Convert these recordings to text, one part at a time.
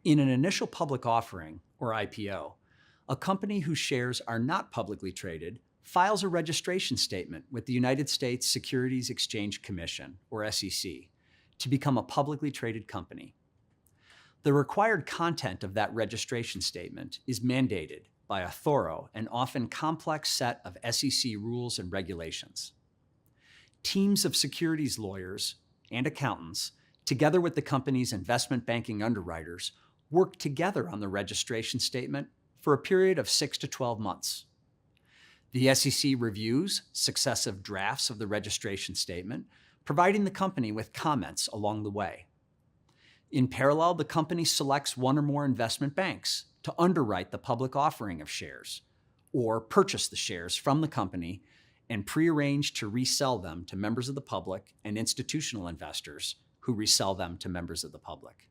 In an initial public offering, or IPO, a company whose shares are not publicly traded files a registration statement with the United States Securities Exchange Commission, or SEC, to become a publicly traded company. The required content of that registration statement is mandated by a thorough and often complex set of SEC rules and regulations. Teams of securities lawyers and accountants, together with the company's investment banking underwriters, work together on the registration statement for a period of 6 to 12 months. The SEC reviews successive drafts of the registration statement, providing the company with comments along the way. In parallel, the company selects one or more investment banks to underwrite the public offering of shares, or purchase the shares from the company and prearrange to resell them to members of the public and institutional investors who resell them to members of the public.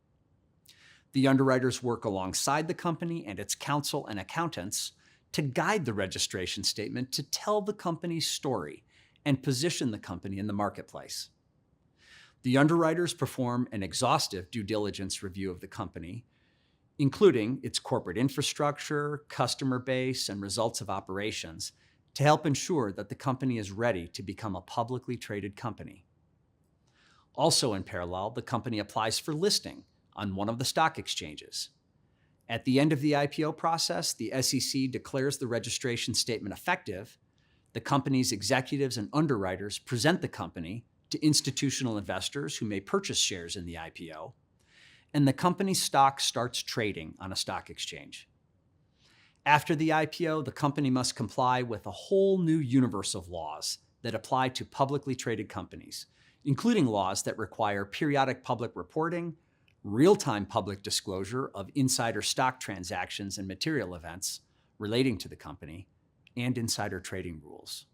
The underwriters work alongside the company and its counsel and accountants to guide the registration statement to tell the company's story and position the company in the marketplace. The underwriters perform an exhaustive due diligence review of the company, including its corporate infrastructure, customer base, and results of operations, to help ensure that the company is ready to become a publicly traded company. Also in parallel, the company applies for listing on one of the stock exchanges. At the end of the IPO process, the SEC declares the registration statement effective. The company's executives and underwriters present the company to institutional investors who may purchase shares in the IPO, and the company's stock starts trading on a stock exchange. After the IPO, the company must comply with a whole new universe of laws that apply to publicly traded companies, including laws that require periodic public reporting, real-time public disclosure of insider stock transactions and material events relating to the company, and insider trading rules.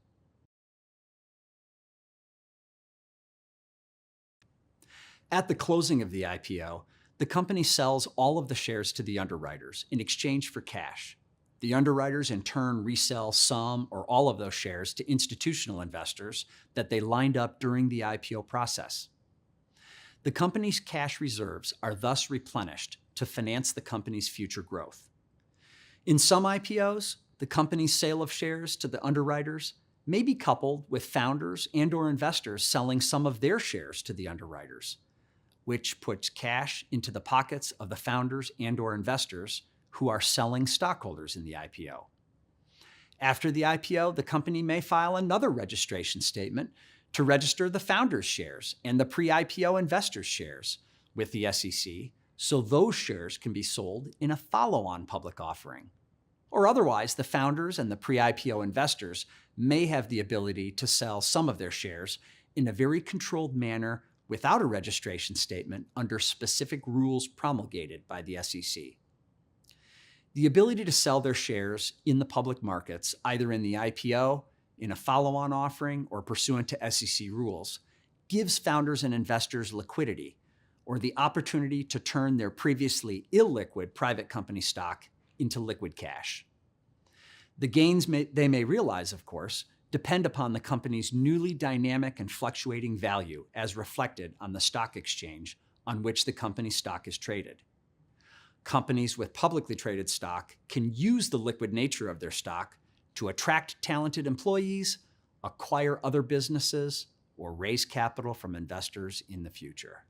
At the closing of the IPO, the company sells all of the shares to the underwriters in exchange for cash. The underwriters in turn resell some or all of those shares to institutional investors that they lined up during the IPO process. The company's cash reserves are thus replenished to finance the company's future growth. In some IPOs, the company's sale of shares to the underwriters may be coupled with founders and/or investors selling some of their shares to the underwriters, which puts cash into the pockets of the founders and/or investors who are selling stockholders in the IPO. After the IPO, the company may file another registration statement to register the founders' shares and the pre-IPO investors' shares with the SEC, so those shares can be sold in a follow-on public offering. Or otherwise, the founders and the pre-IPO investors may have the ability to sell some of their shares in a very controlled manner without a registration statement under specific rules promulgated by the SEC. The ability to sell their shares in the public markets, either in the IPO, in a follow-on offering, or pursuant to SEC rules, gives founders and investors liquidity, or the opportunity to turn their previously illiquid private company stock into liquid cash. The gains they may realize, of course, depend upon the company's newly dynamic and fluctuating value as reflected on the stock exchange on which the company's stock is traded. Companies with publicly traded stock can use the liquid nature of their stock to attract talented employees, acquire other businesses, or raise capital from investors in the future.